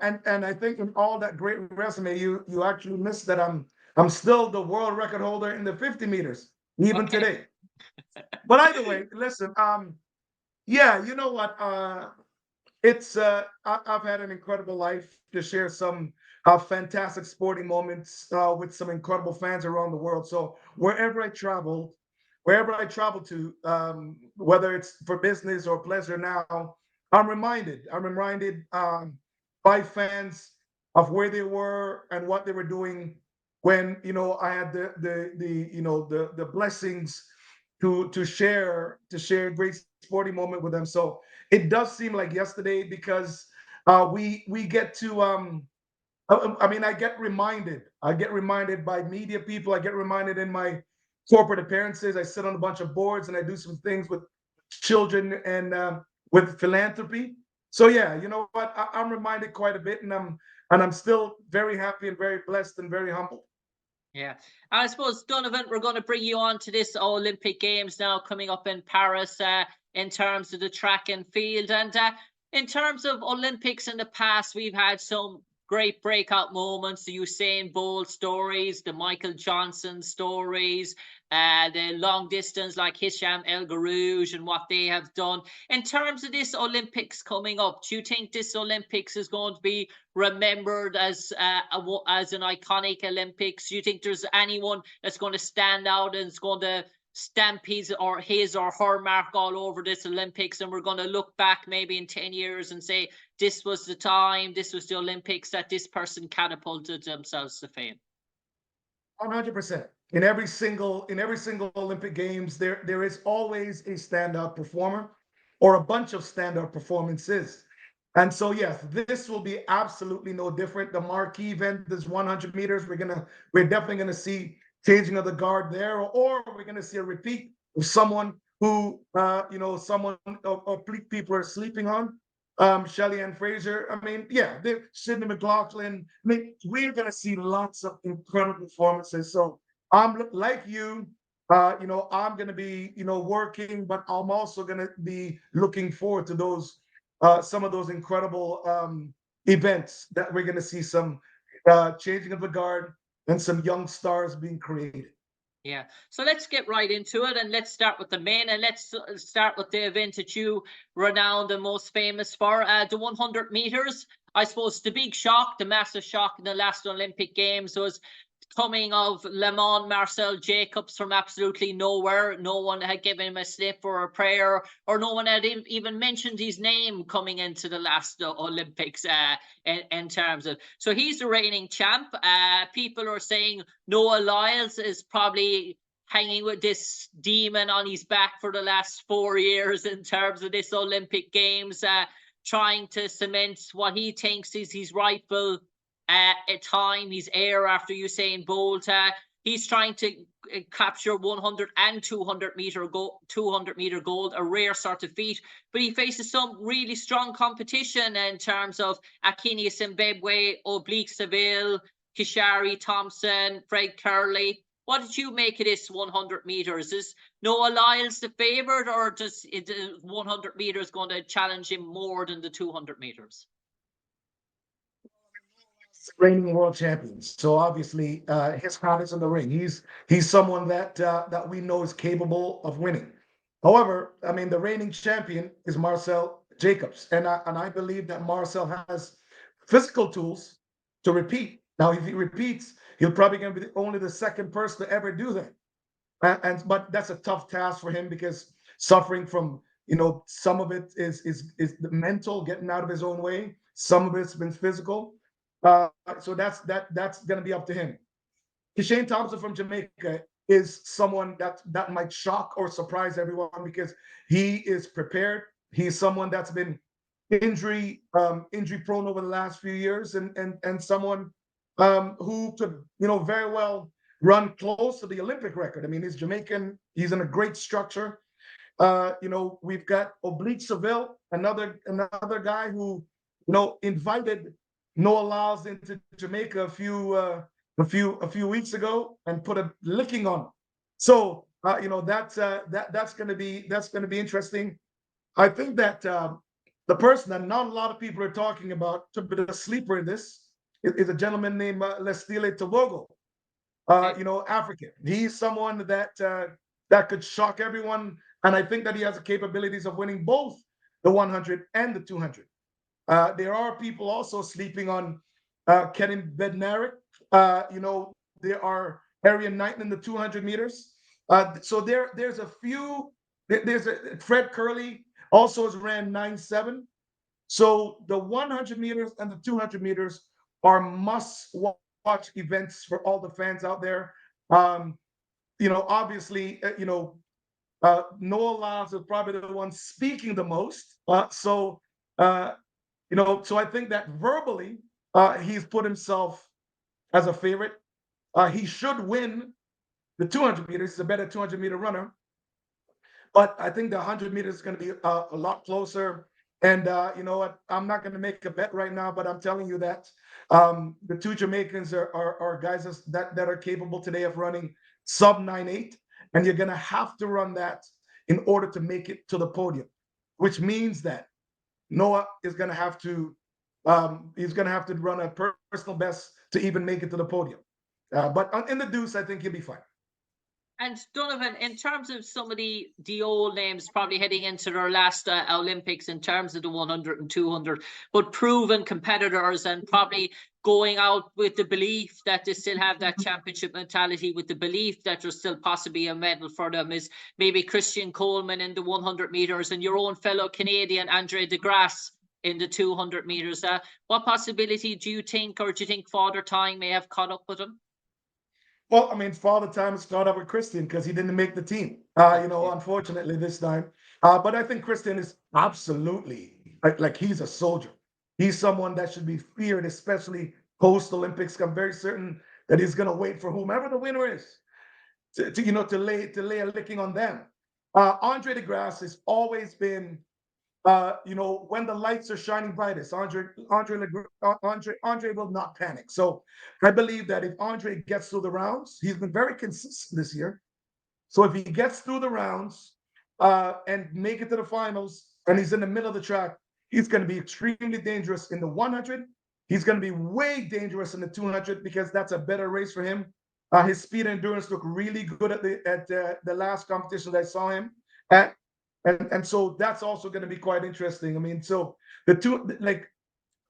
and I think in all that great resume, you actually missed that I'm still the world record holder in the 50 meters, even Okay. today. But either way, listen, yeah, you know what? It's I've had an incredible life to share some fantastic sporting moments with some incredible fans around the world. So wherever I travel to, whether it's for business or pleasure now, I'm reminded by fans of where they were and what they were doing when I had the blessings to share a great sporting moment with them. So it does seem like yesterday because we get to I mean, I get reminded by media people. I get reminded in my corporate appearances. I sit on a bunch of boards and I do some things with children and with philanthropy. So yeah, you know what? I'm reminded quite a bit, and I'm still very happy and very blessed and very humbled. Yeah. I suppose, Donovan, we're going to bring you on to this Olympic Games now coming up in Paris in terms of the track and field. And in terms of Olympics in the past, we've had some great breakout moments, the Usain Bolt stories, the Michael Johnson stories, the long distance like Hisham El Garouj and what they have done. In terms of this Olympics coming up, do you think this Olympics is going to be remembered as as an iconic Olympics? Do you think there's anyone that's going to stand out and is going to stamp his or her mark all over this Olympics, and we're going to look back maybe in 10 years and say this was the time, this was the Olympics that this person catapulted themselves to fame? 100%. In every single Olympic Games, there is always a standout performer or a bunch of standout performances. And so yes, this will be absolutely no different. The marquee event is 100 meters. We're definitely gonna see changing of the guard there, or we're gonna see a repeat of someone who someone or people are sleeping on. Shelly Ann Fraser. I mean, yeah, Sydney McLaughlin. I mean, we're gonna see lots of incredible performances. So I'm like you. I'm gonna be working, but I'm also gonna be looking forward to those some of those incredible events that we're gonna see some changing of the guard and some young stars being created. Yeah. So let's get right into it, and let's start with the main, and let's start with the event that you renowned and most famous for, the 100 meters. I suppose the big shock, the massive shock in the last Olympic Games was coming of Le Mans Marcel Jacobs from absolutely nowhere. No one had given him a slip or a prayer, or no one had even mentioned his name coming into the last Olympics in terms of. So he's the reigning champ. People are saying Noah Lyles is probably hanging with this demon on his back for the last 4 years in terms of this Olympic Games, trying to cement what he thinks is his rightful at time, his heir after Usain Bolt. He's trying to capture 100 and 200 meter gold, a rare sort of feat. But he faces some really strong competition in terms of Akini Simbabwe, Oblique Seville, Kishari Thompson, Fred Curley. What did you make of this 100 meters? Is Noah Lyles the favourite, or does the 100 meters going to challenge him more than the 200 meters? Reigning world champion. So obviously, his heart is in the ring. He's someone that we know is capable of winning. However, I mean, the reigning champion is Marcel Jacobs, and I believe that Marcel has physical tools to repeat. Now, if he repeats, he'll probably going to be only the second person to ever do that. But that's a tough task for him because suffering from some of it is the mental, getting out of his own way. Some of it's been physical. So that's going to be up to him. Kishane Thompson from Jamaica is someone that might shock or surprise everyone because he is prepared. He's someone that's been injury prone over the last few years, and someone who could very well run close to the Olympic record. I mean, he's Jamaican. He's in a great structure. We've got Oblique Seville, another guy who invited Noah Lyles into Jamaica a few weeks ago and put a licking on him. So that's going to be interesting. I think that the person that not a lot of people are talking about, to be the sleeper in this, is a gentleman named Lestile Tobogo. Okay. African. He's someone that could shock everyone, and I think that he has the capabilities of winning both the 100 and the 200. There are people also sleeping on Kenan Bednarik. There are Arian Knighton in the 200 meters. So there's a few. There's a Fred Curley also has ran 9.7. So the 100 meters and the 200 meters are must-watch events for all the fans out there. Obviously, Noah Lyles is probably the one speaking the most. So I think that verbally, he's put himself as a favorite. He should win the 200 meters. He's a better 200-meter runner. But I think the 100 meters is going to be a lot closer. And you know what? I'm not going to make a bet right now, but I'm telling you that the two Jamaicans are guys that are capable today of running sub 9.8, and you're going to have to run that in order to make it to the podium, which means that Noah is going to have to run a personal best to even make it to the podium. But in the deuce, I think he'll be fine. And Donovan, in terms of some of the old names probably heading into their last Olympics in terms of the 100 and 200, but proven competitors and probably going out with the belief that they still have that championship mentality, with the belief that there's still possibly a medal for them, is maybe Christian Coleman in the 100 meters and your own fellow Canadian Andre de Grasse in the 200 meters. What possibility do you think Father Time may have caught up with them? Well, I mean, Father Time has caught up with Christian because he didn't make the team, unfortunately this time. But I think Christian is absolutely like he's a soldier. He's someone that should be feared, especially post-Olympics. I'm very certain that he's going to wait for whomever the winner is to lay a licking on them. Andre de Grasse has always been when the lights are shining brightest, Andre will not panic. So I believe that if Andre gets through the rounds, he's been very consistent this year. So if he gets through the rounds and make it to the finals, and he's in the middle of the track, he's going to be extremely dangerous in the 100. He's going to be way dangerous in the 200 because that's a better race for him. His speed and endurance look really good at the last competition that I saw him at. And so that's also going to be quite interesting. I mean, so the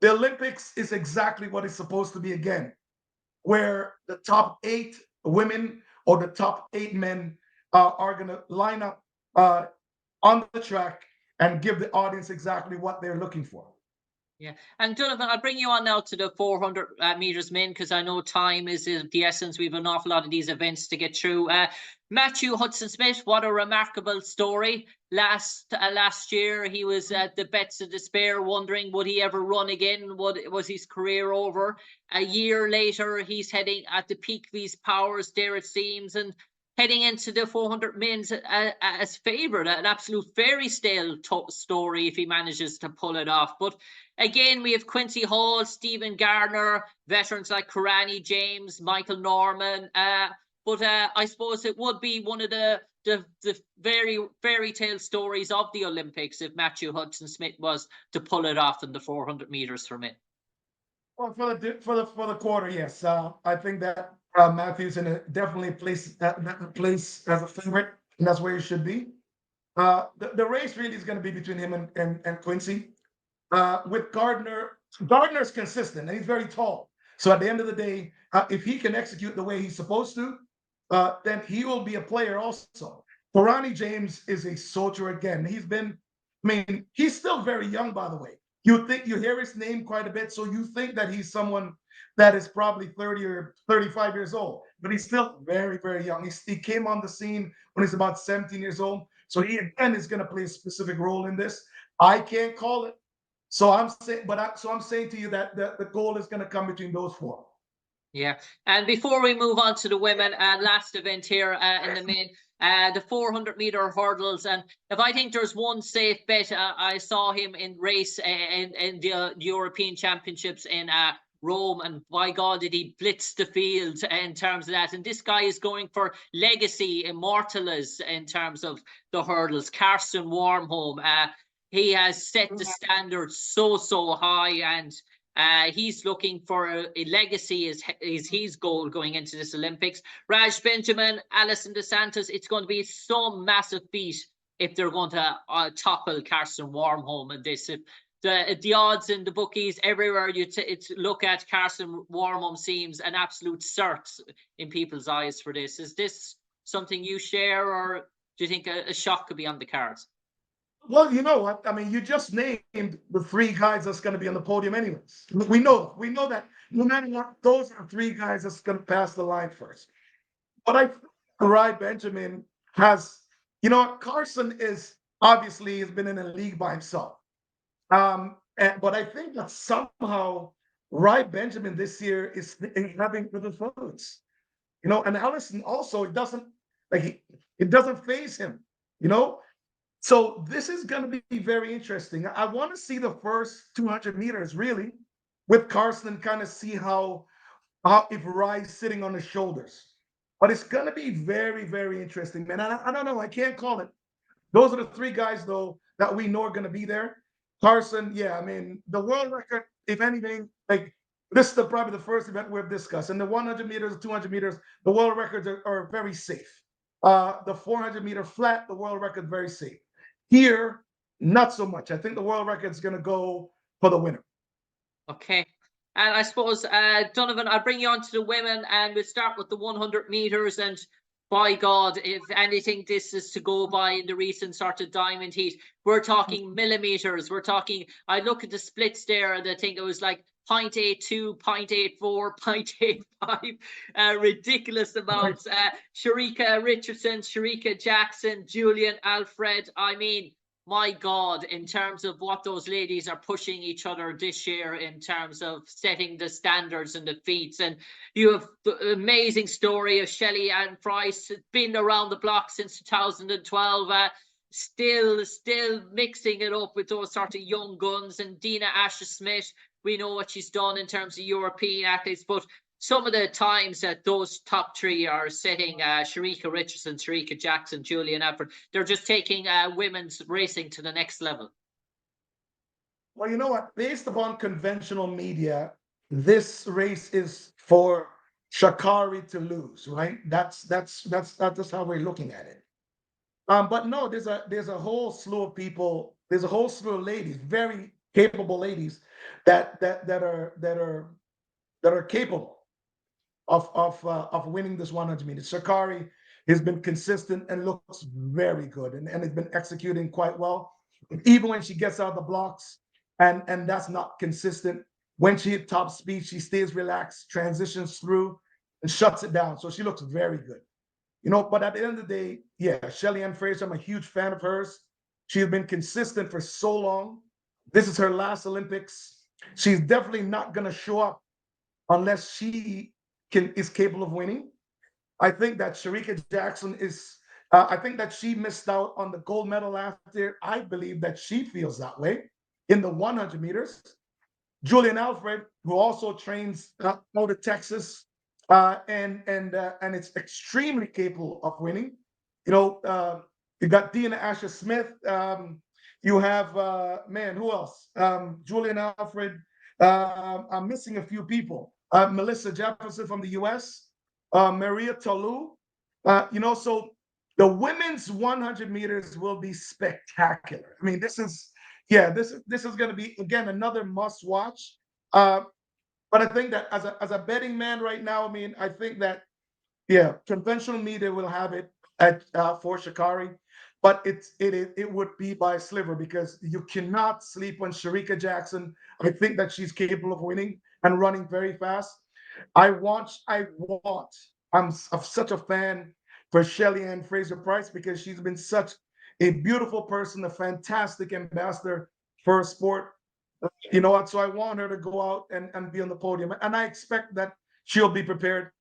Olympics is exactly what it's supposed to be again, where the top 8 women or the top 8 men are going to line up on the track and give the audience exactly what they're looking for. Yeah. And Donovan, I'll bring you on now to the 400 meters men, because I know time is the essence. We have an awful lot of these events to get through. Matthew Hudson-Smith, what a remarkable story. Last year, he was at the bets of despair, wondering would he ever run again? Was his career over? A year later, he's heading at the peak of his powers, there it seems, and heading into the 400 men's as favourite, an absolute fairy tale story if he manages to pull it off. But again, we have Quincy Hall, Stephen Gardner, veterans like Karani James, Michael Norman. But I suppose it would be one of the very fairy tale stories of the Olympics if Matthew Hudson-Smith was to pull it off in the 400 meters for men. Well, for the quarter, yes. I think that Matthew's in a definitely place as a favorite, and that's where he should be. The race really is going to be between him and Quincy. With Gardner's consistent and he's very tall. So at the end of the day, if he can execute the way he's supposed to, then he will be a player also. Karani James is a soldier again. He's still very young, by the way. You hear his name quite a bit, so you think that he's someone that is probably 30 or 35 years old, but he's still very, very young. He came on the scene when he's about 17 years old. So he again is going to play a specific role in this. I can't call it. So I'm saying to you that the goal is going to come between those 4. Yeah, and before we move on to the women, last event here in the men, the 400-meter hurdles. And if I think there's one safe bet, I saw him in race in the European Championships in Rome, and by God did he blitz the field in terms of that. And this guy is going for legacy, immortalize in terms of the hurdles. Karsten Warholm. he has set the standard so high, and he's looking for a legacy is his goal going into this Olympics. Raj Benjamin, Alison DeSantis, it's going to be so massive feat if they're going to topple Karsten Warholm in this. If the odds in the bookies everywhere you look at, Karsten Warholm seems an absolute cert in people's eyes for this. Is this something you share, or do you think a shock could be on the cards? Well, you know what? I mean, you just named the three guys that's going to be on the podium anyways. We know that no matter what, those are three guys that's going to pass the line first. But I think Rai Benjamin has, you know, Carson is obviously has been in a league by himself. But I think that somehow Rai Benjamin this year is having good influence. You know, and Allison also, it doesn't phase him, you know. So this is going to be very interesting. I want to see the first 200 meters really with Carson and kind of see how if Rye's sitting on his shoulders. But it's going to be very interesting, man. I don't know. I can't call it. Those are the three guys, though, that we know are going to be there. Carson, yeah, I mean, the world record, if anything, like this is probably the first event we've discussed. And the 100 meters, the 200 meters, the world records are very safe. The 400-meter flat, the world record, very safe. Here, not so much. I think the world record is going to go for the winner. Okay. And I suppose, Donovan, I'll bring you on to the women, and we'll start with the 100 meters. And by God, if anything, this is to go by in the recent sort of diamond heat. We're talking millimeters. We're talking, I look at the splits there, and I think it was like 0.82, 0.84, 0.85, ridiculous amounts. Shericka Richardson, Shericka Jackson, Julian Alfred. I mean, my God, in terms of what those ladies are pushing each other this year in terms of setting the standards and the feats. And you have the amazing story of Shelley Ann Price, been around the block since 2012, still mixing it up with those sort of young guns. And Dina Asher-Smith, we know what she's done in terms of European athletes, but some of the times that those top three are setting, Shericka Richardson, Shericka Jackson, Julian Alfred, they're just taking women's racing to the next level. Well, you know what? Based upon conventional media, this race is for Sha'Carri to lose, right? That's how we're looking at it. But no, there's a whole slew of people. There's a whole slew of ladies, very capable ladies, that are capable of winning this 100 meters. Sha'Carri has been consistent and looks very good, and has been executing quite well. Even when she gets out of the blocks, and that's not consistent. When she hit top speed, she stays relaxed, transitions through, and shuts it down. So she looks very good. You know, but at the end of the day, yeah, Shelly Ann Fraser, I'm a huge fan of hers. She's been consistent for so long. This is her last Olympics. She's definitely not going to show up unless she is capable of winning. I think that Shericka Jackson is. I think that she missed out on the gold medal last year. I believe that she feels that way in the 100 meters. Julian Alfred, who also trains out of Texas, and it's extremely capable of winning. You know, you got Dina Asher-Smith. You have who else? Julian Alfred. I'm missing a few people. Melissa Jefferson from the U.S. Maria Tolu. You know, so the women's 100 meters will be spectacular. I mean, this is going to be, again, another must watch. But I think that as a betting man right now, I mean, I think that conventional media will have it at for Sha'Carri, but it would be by a sliver, because you cannot sleep on Shericka Jackson. I think that she's capable of winning and running very fast. I'm such a fan for Shelly Ann Fraser Price, because she's been such a beautiful person, a fantastic ambassador for a sport. You know what? So I want her to go out and be on the podium. And I expect that she'll be prepared,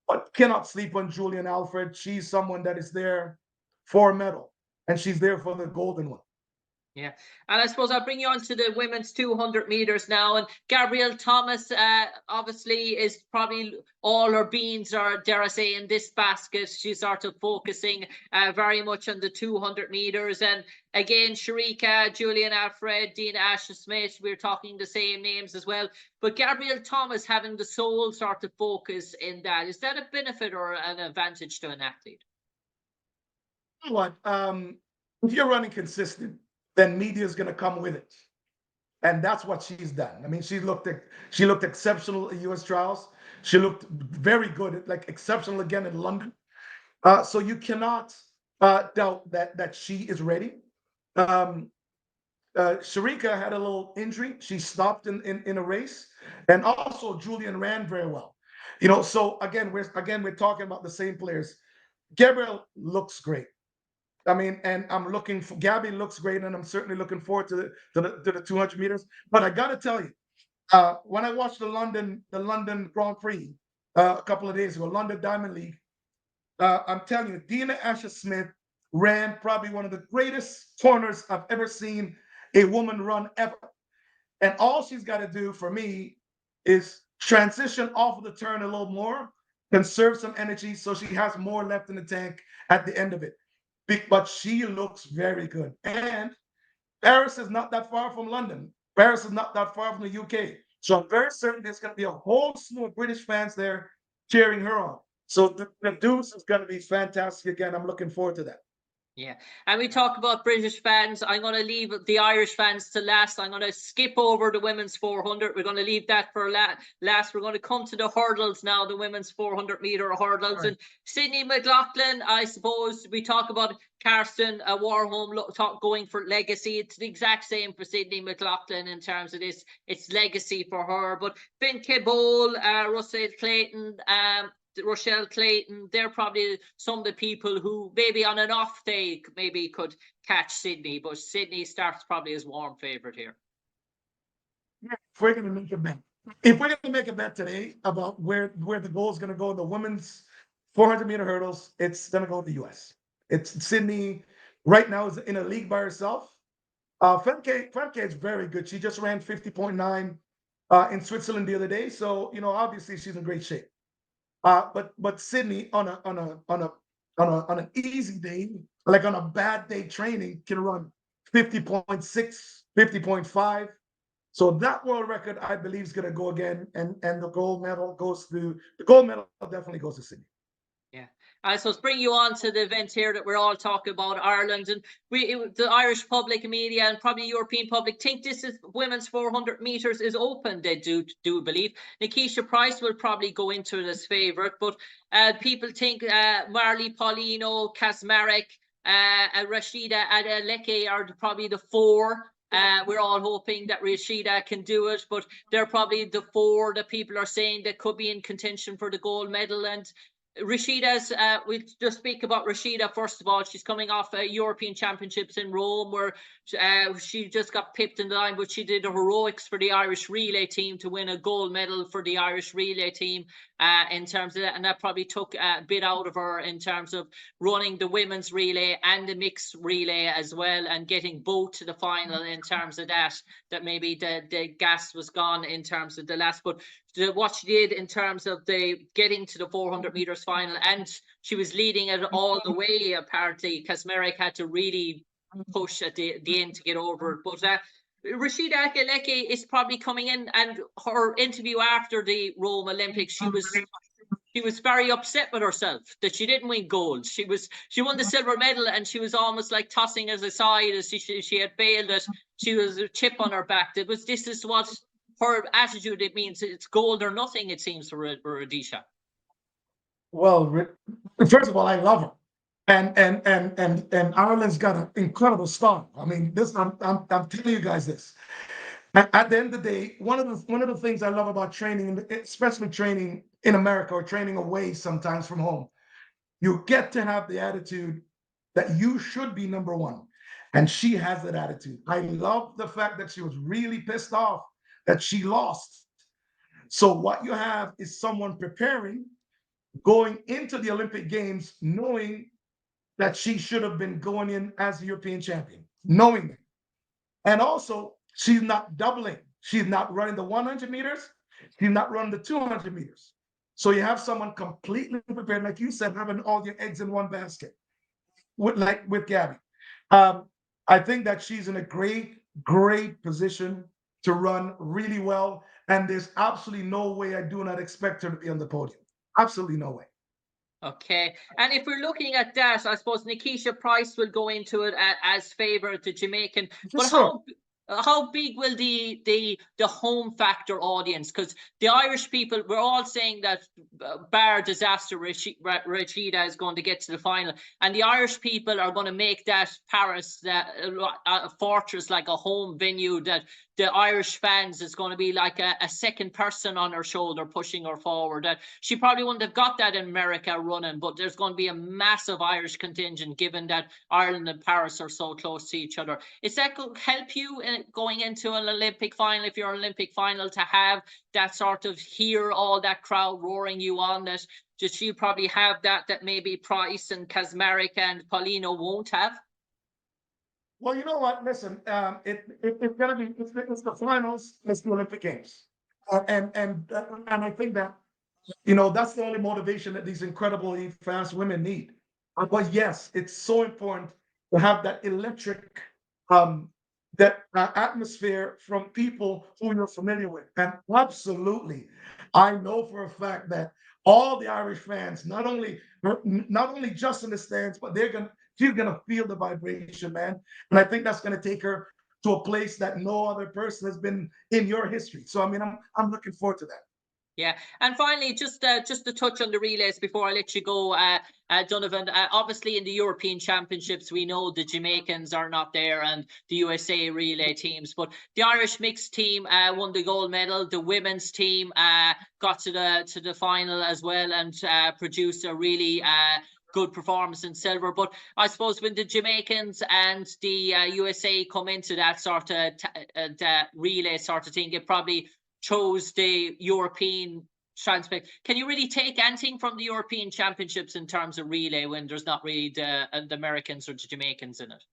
but cannot sleep on Julian Alfred. She's someone that is there for a medal, and she's there for the golden one. Yeah, and I suppose I'll bring you on to the women's 200 meters now. And Gabrielle Thomas, obviously, is probably all her beans are, dare I say, in this basket. She's sort of focusing very much on the 200 meters. And again, Shericka, Julian Alfred, Dina Asher-Smith, we're talking the same names as well. But Gabrielle Thomas having the sole sort of focus in that, is that a benefit or an advantage to an athlete? You know what? If you're running consistent, then media is going to come with it, and that's what she's done. I mean, she looked exceptional at U.S. trials. She looked very good, like exceptional again in London. So you cannot doubt that she is ready. Um, Shericka had a little injury. She stopped in a race, and also Julian ran very well. You know, so we're talking about the same players. Gabriel looks great. I mean, and I'm looking for Gabby looks great, and I'm certainly looking forward to the 200 meters. But I got to tell you, when I watched the London Grand Prix a couple of days ago, London Diamond League, I'm telling you, Dina Asher-Smith ran probably one of the greatest corners I've ever seen a woman run ever. And all she's got to do for me is transition off of the turn a little more, conserve some energy so she has more left in the tank at the end of it. But she looks very good. And Paris is not that far from London. Paris is not that far from the UK. So I'm very certain there's going to be a whole slew of British fans there cheering her on. So the Deuce is going to be fantastic again. I'm looking forward to that. Yeah, and we talk about British fans. I'm going to leave the Irish fans to last. I'm going to skip over the women's 400. We're going to leave that for last. We're going to come to the hurdles now, the women's 400-meter hurdles. Right. And Sydney McLaughlin, I suppose we talk about Karsten Warholm going for legacy. It's the exact same for Sydney McLaughlin in terms of this. It's legacy for her. But Finn Bole, Russell Clayton, Rochelle Clayton, they're probably some of the people who maybe on an off day maybe could catch Sydney, but Sydney starts probably as warm favourite here. If we're going to make a bet, if we're going to make a bet today about where the goal is going to go in the women's 400-meter hurdles, it's going to go to the U.S. It's Sydney right now is in a league by herself. Femke is very good. She just ran 50.9 in Switzerland the other day, so you know obviously she's in great shape. But Sydney on an easy day, like on a bad day training, can run 50.6, 50.5. So that world record, I believe, is going to go again, and the gold medal definitely goes to Sydney. Yeah. So let's bring you on to the event here that we're all talking about, Ireland. And the Irish public media and probably European public think this is women's 400 meters is open. They do believe. Nikisha Price will probably go into it as favourite. But people think Marley Paulino, Kaczmarek, Rhasidat Adeleke are probably the four. We're all hoping that Rhasidat can do it, but they're probably the four that people are saying that could be in contention for the gold medal. And Rhasidat's, we'll just speak about Rhasidat first of all. She's coming off European Championships in Rome, where she just got pipped in the line, but she did the heroics for the Irish relay team to win a gold medal for the Irish relay team in terms of that. And that probably took a bit out of her in terms of running the women's relay and the mixed relay as well, and getting both to the final in terms of that maybe the gas was gone in terms of the last. But what she did in terms of the getting to the 400 meters final, and she was leading it all the way. Apparently, Kaczmarek had to really push at the end to get over it. But Rhasidat Adeleke is probably coming in, and her interview after the Rome Olympics, she was very upset with herself that she didn't win gold. She won the silver medal, and she was almost like tossing us aside as she had failed it. She was a chip on her back. This is what her attitude, it means it's gold or nothing, it seems, for Rhasidat. Well, first of all, I love her, and Ireland's got an incredible star. I mean, I'm telling you guys this. At the end of the day, one of the things I love about training, especially training in America or training away sometimes from home, you get to have the attitude that you should be number one, and she has that attitude. I love the fact that she was really pissed off that she lost. So what you have is someone preparing, going into the Olympic Games, knowing that she should have been going in as the European champion, knowing that. And also, she's not doubling. She's not running the 100 meters. She's not running the 200 meters. So you have someone completely prepared, like you said, having all your eggs in one basket, with Gabby. Um, I think that she's in a great position to run really well. And there's absolutely no way I do not expect her to be on the podium. Absolutely no way. Okay, and if we're looking at that, I suppose Nikisha Price will go into it as favourite, the Jamaican. For But sure. how big will the home factor audience? Because the Irish people, we're all saying that bar disaster, Rhasidat is going to get to the final, and the Irish people are going to make that Paris that a fortress, like a home venue, that the Irish fans is going to be like a second person on her shoulder pushing her forward. That she probably wouldn't have got that in America running, but there's going to be a massive Irish contingent given that Ireland and Paris are so close to each other. Is that going to help you in going into an Olympic final, if you're an Olympic final, to have that sort of hear all that crowd roaring you on? That just you probably have that maybe Price and Kazmarek and Paulino won't have? Well, you know what? Listen, it's gonna be it's the finals, it's the Olympic Games, and I think that that's the only motivation that these incredibly fast women need. But yes, it's so important to have that electric, atmosphere from people who you're familiar with, and absolutely, I know for a fact that all the Irish fans, not only just in the stands, but she's gonna feel the vibration, man. And I think that's gonna take her to a place that no other person has been in your history. So I mean, I'm looking forward to that. Yeah, and finally, just to touch on the relays before I let you go, Donovan. Obviously, in the European Championships, we know the Jamaicans are not there and the USA relay teams, but the Irish mixed team won the gold medal. The women's team got to the final as well and produced a really good performance in silver. But I suppose when the Jamaicans and the USA come into that sort of relay sort of thing, it probably chose the European transfer. Can you really take anything from the European Championships in terms of relay when there's not really the Americans or the Jamaicans in it?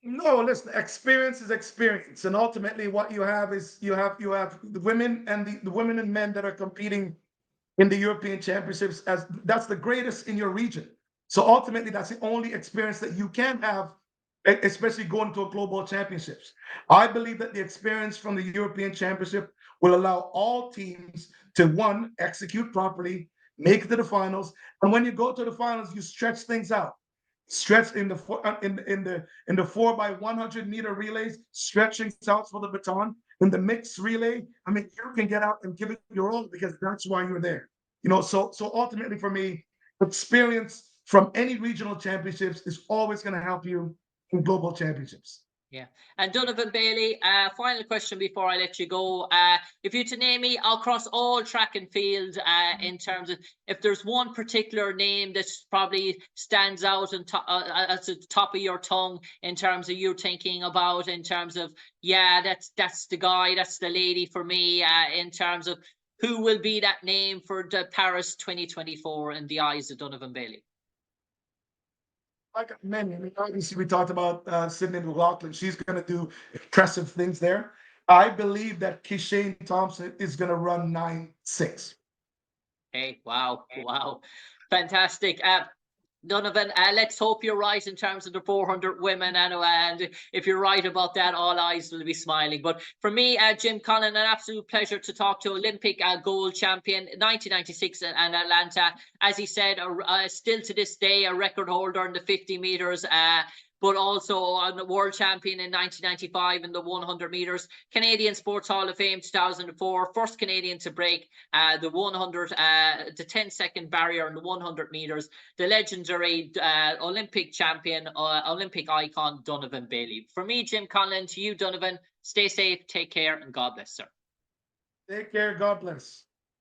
No, listen, experience is experience. And ultimately what you have is you have the women and the women and men that are competing in the European Championships, as that's the greatest in your region. So ultimately, that's the only experience that you can have, especially going to a global championships. I believe that the experience from the European Championship will allow all teams to, one, execute properly, make it to the finals, and when you go to the finals, you stretch things out. Stretch in the in the 4x100 meter relays, stretching out for the baton. In the mixed relay, I mean, you can get out and give it your all because that's why you're there. So ultimately for me, experience from any regional championships is always going to help you in global championships. Yeah. And Donovan Bailey, final question before I let you go. If you to name me across all track and field, in terms of if there's one particular name that probably stands out and at the top of your tongue in terms of you thinking about, in terms of, yeah, that's the guy, that's the lady for me, in terms of who will be that name for the Paris 2024 in the eyes of Donovan Bailey? Like many, I mean, obviously we talked about Sydney McLaughlin. She's going to do impressive things there. I believe that Kishane Thompson is going to run 9.6. Hey, wow, wow, fantastic. Donovan, let's hope you're right in terms of the 400 women, anyway, and if you're right about that, all eyes will be smiling. But for me, Jim Conlan, an absolute pleasure to talk to Olympic gold champion 1996 in Atlanta. As he said, still to this day a record holder in the 50 meters, but also on the world champion in 1995 in the 100 meters. Canadian Sports Hall of Fame 2004, first Canadian to break the 100, the 10-second barrier in the 100 meters. The legendary Olympic champion, Olympic icon, Donovan Bailey. For me, Jim Conlan, to you, Donovan, stay safe, take care, and God bless, sir. Take care. God bless.